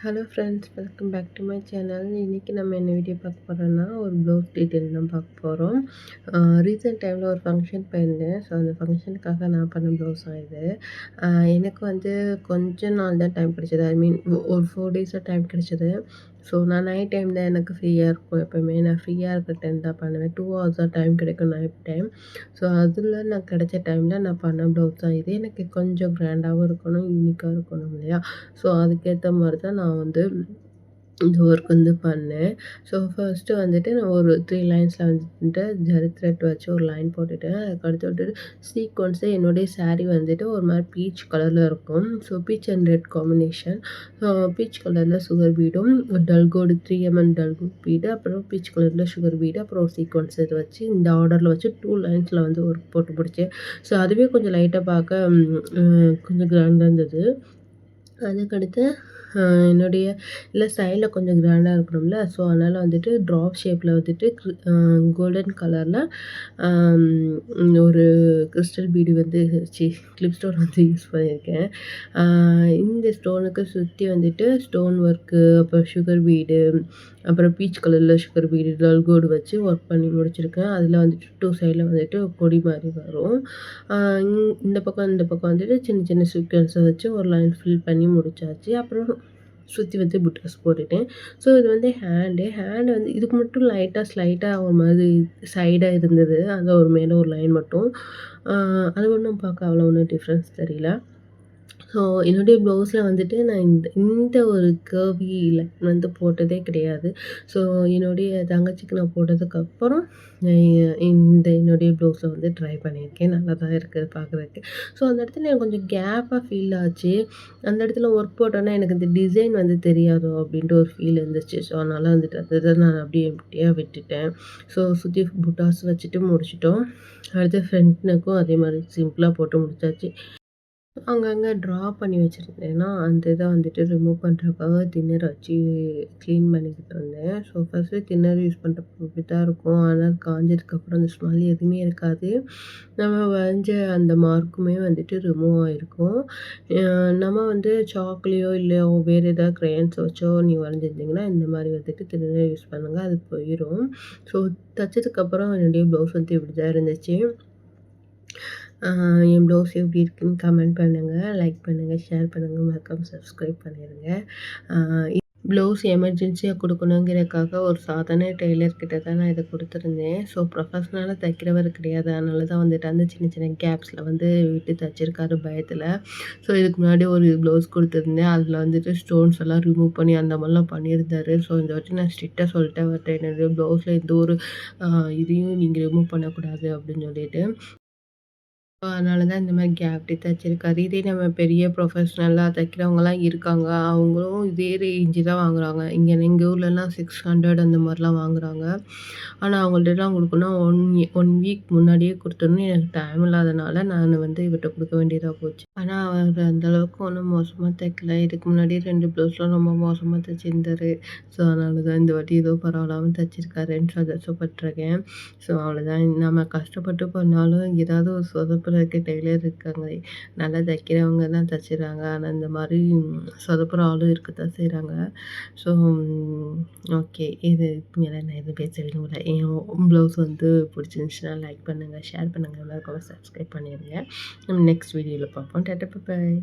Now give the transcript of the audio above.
Hello friends, welcome back to my channel. இன்றைக்கி நம்ம என்ன வீடியோ பார்க்க போகிறோன்னா, ஒரு ப்ளவுஸ் டீட்டெயில் தான் பார்க்க போகிறோம். ரீசெண்ட் டைமில் ஒரு ஃபங்க்ஷன் போயிருந்தேன். ஸோ அந்த ஃபங்க்ஷனுக்காக நான் பண்ண ப்ளவுஸ் தான் இது. எனக்கு வந்து கொஞ்ச நாள் தான் டைம் கிடைச்சது. ஐ மீன் ஒரு 4 டேஸாக டைம் கிடைச்சது. ஸோ நான் நைட் டைம் தான் எனக்கு ஃப்ரீயாக இருக்கும். எப்போயுமே நான் ஃப்ரீயாக இருக்கிற டைம் தான் பண்ணுவேன். 2 ஹவர்ஸ் தான் டைம் கிடைக்கும் நைட் டைம். ஸோ அதில் நான் கிடைச்ச டைமில் நான் பண்ண ப்ளவுஸ் தான் இது. எனக்கு கொஞ்சம் கிராண்டாகவும் இருக்கணும், யூனிக்காக இருக்கணும் இல்லையா? ஸோ அதுக்கேற்ற மாதிரி தான் நான் வந்து இந்த ஒர்க் வந்து பண்ணேன். ஸோ ஃபர்ஸ்ட்டு வந்துட்டு நான் ஒரு 3 லைன்ஸில் வந்துட்டு ஜரி த்ரெட் வச்சு ஒரு லைன் போட்டுட்டேன். அதுக்கடுத்து வந்துட்டு சீக்வன்ஸு என்னுடைய சாரீ வந்துட்டு ஒரு மாதிரி பீச் கலரில் இருக்கும். So beach and red combination. Beach கலரில் சுகர் பீடும், டல்கோடு 3mm டல்கோட் பீடு, அப்புறம் பீச் கலரில் சுகர் பீடு, அப்புறம் ஒரு சீக்வன்ஸ் இது வச்சு இந்த ஆர்டரில் வச்சு 2 லைன்ஸில் வந்து ஒர்க் போட்டு முடித்தேன். ஸோ அதுவே கொஞ்சம் லைட்டாக பார்க்க கொஞ்சம் கிராண்டாக இருந்தது. அதுக்கடுத்து என்னுடைய ஸ்டைலில் கொஞ்சம் கிராண்டாக இருக்கணும்ல. ஸோ அதனால் வந்துட்டு ட்ராப் ஷேப்பில் வந்துட்டு கோல்டன் கலரில் ஒரு கிறிஸ்டல் பீடு வந்து கிளிப் ஸ்டோன் வந்து யூஸ் பண்ணியிருக்கேன். இந்த ஸ்டோனுக்கு சுற்றி வந்துட்டு ஸ்டோன் ஒர்க்கு, அப்புறம் சுகர் பீடு, அப்புறம் பீச் கலரில் சுகர் பீடு, டல்கோடு வச்சு ஒர்க் பண்ணி முடிச்சிருக்கேன். அதில் வந்துட்டு 2 சைடில் வந்துட்டு கொடி மாதிரி வரும். இந்த பக்கம் வந்துட்டு சின்ன சின்ன சீக்வென்ஸை வச்சு ஒரு லைன் ஃபில் பண்ணி முடிச்சாச்சு. அப்புறம் சுற்றி வந்து புட்டாஸ் போட்டுட்டேன். ஸோ இது வந்து ஹேண்டு வந்து இதுக்கு மட்டும் ஸ்லைட்டாக ஒரு மாதிரி சைடாக இருந்தது. அதில் ஒரு மேலே ஒரு லைன் மட்டும். அது ஒன்றும் பார்க்க அவ்வளோ ஒன்றும் டிஃப்ரென்ஸ் தெரியல. ஸோ என்னுடைய ப்ளவுஸில் வந்துட்டு நான் இந்த ஒரு கர்வி லைன் வந்து போட்டதே கிடையாது. ஸோ என்னுடைய தங்கச்சிக்கு நான் போட்டதுக்கப்புறம் என்னுடைய ப்ளவுஸில் வந்து ட்ரை பண்ணியிருக்கேன். நல்லா தான் இருக்குது பார்க்குறதுக்கு. ஸோ அந்த இடத்துல எனக்கு கொஞ்சம் கேப்பாக ஃபீல் ஆச்சு. அந்த இடத்துல ஒர்க் போட்டோன்னா எனக்கு இந்த டிசைன் வந்து தெரியாதோ அப்படின்ட்டு ஒரு ஃபீல் இருந்துச்சு. ஸோ அதனால் வந்துட்டு அதை நான் அப்படியே எம்ப்டியாக விட்டுட்டேன். ஸோ சுற்றி புட்டாஸ் வச்சுட்டு முடிச்சிட்டோம். அடுத்து ஃப்ரண்ட் நெக்கும் அதே மாதிரி சிம்பிளாக போட்டு முடிச்சாச்சு. அங்கங்கே ட்ரா பண்ணி வச்சுருந்தேன்னா, அந்த இதை வந்துட்டு ரிமூவ் பண்ணுறதுக்காக தின்னர் வச்சு க்ளீன் பண்ணிக்கிட்டு இருந்தேன். ஸோ ஃபர்ஸ்ட்டு தின்னர் யூஸ் பண்ணுறப்ப இப்படி தான் இருக்கும். ஆனால் காஞ்சதுக்கப்புறம் அந்த ஸ்மெல் எதுவுமே இருக்காது. நம்ம வரைஞ்ச அந்த மார்க்குமே வந்துட்டு ரிமூவ் ஆகிருக்கும். நம்ம வந்து சாக்லேயோ இல்லை வேறு ஏதாவது க்ரையான்ஸ் வச்சோ வரைஞ்சிருந்தீங்கன்னா இந்த மாதிரி வந்துட்டு தின்னர் யூஸ் பண்ணுங்கள், அது போயிடும். ஸோ தைச்சதுக்கப்புறம் என்னுடைய ப்ளவுஸ் வந்து இப்படி தான் இருந்துச்சு. என் ப்ளவுஸ் எப்படி இருக்குன்னு கமெண்ட் பண்ணுங்கள், லைக் பண்ணுங்கள், ஷேர் பண்ணுங்கள், மறக்காம சப்ஸ்கிரைப் பண்ணிடுங்க. ப்ளவுஸ் எமர்ஜென்சியாக கொடுக்கணுங்கிறதுக்காக ஒரு சாதாரண டெய்லர்கிட்ட தான் நான் இதை கொடுத்துருந்தேன். ஸோ ப்ரொஃபஷ்னலாக தைக்கிறவர் கிடையாது. அதனால தான் வந்துட்டு அந்த சின்ன சின்ன கேப்ஸில் வந்து விட்டு தைச்சிருக்காரு பயத்தில். ஸோ இதுக்கு முன்னாடி ஒரு ப்ளவுஸ் கொடுத்துருந்தேன். அதில் வந்துட்டு ஸ்டோன்ஸ் எல்லாம் ரிமூவ் பண்ணி அந்த மாதிரிலாம் பண்ணியிருந்தாரு. ஸோ இந்த வாட்டி நான் ஸ்ட்ரிக்டாக சொல்லிட்டேன் அவர்கிட்ட, என்னுடைய ப்ளவுஸில் எந்த ஒரு இதையும் நீங்கள் ரிமூவ் பண்ணக்கூடாது அப்படின்னு சொல்லிட்டு. அதனால தான் இந்த மாதிரி கேப் தைச்சிருக்காரு. இதே நம்ம பெரிய ப்ரொஃபஷ்னலாக தைக்கிறவங்கலாம் இருக்காங்க. அவங்களும் இதே ரேஞ்சு தான் வாங்குறாங்க. எங்கள் ஊர்லலாம் 600 அந்த மாதிரிலாம் வாங்குறாங்க. ஆனால் அவங்கள்ட்டலாம் கொடுக்கணும்னா 1 வீக் முன்னாடியே கொடுத்துடணும். எனக்கு டைம் இல்லாதனால நான் வந்து இவர்கிட்ட கொடுக்க வேண்டியதாக போச்சு. ஆனால் அவர் அந்தளவுக்கு ஒன்றும் மோசமாக தைக்கல. இதுக்கு முன்னாடி 2 ப்ளவுஸ்லாம் ரொம்ப மோசமாக தைச்சிருந்தாரு. ஸோ அதனால தான் இந்த வாட்டி ஏதோ பரவாயில்லாமல் தைச்சிருக்காருன்னு சந்தோஷப்பட்டுருக்கேன். ஸோ அவ்வளோதான். நம்ம கஷ்டப்பட்டு பண்ணாலும் ஏதாவது ஒரு சொதப்புறதுக்கு டெய்லர் இருக்காங்களே. நல்லா தைக்கிறவங்க தான் தைச்சிடுறாங்க. ஆனால் இந்த மாதிரி சொதப்புற ஆளும் இருக்கத்தான் செய்கிறாங்க. So okay. இதுக்கு மேலே நான் எதுவும் பேச விரும்பல. என் ப்ளவுஸ் வந்து பிடிச்சிருந்துச்சுன்னா லைக் பண்ணுங்கள், ஷேர் பண்ணுங்கள், மறக்காம சப்ஸ்கிரைப் பண்ணிடுங்க. நம்ம நெக்ஸ்ட் வீடியோவில் பார்ப்போம். Tata, bye bye.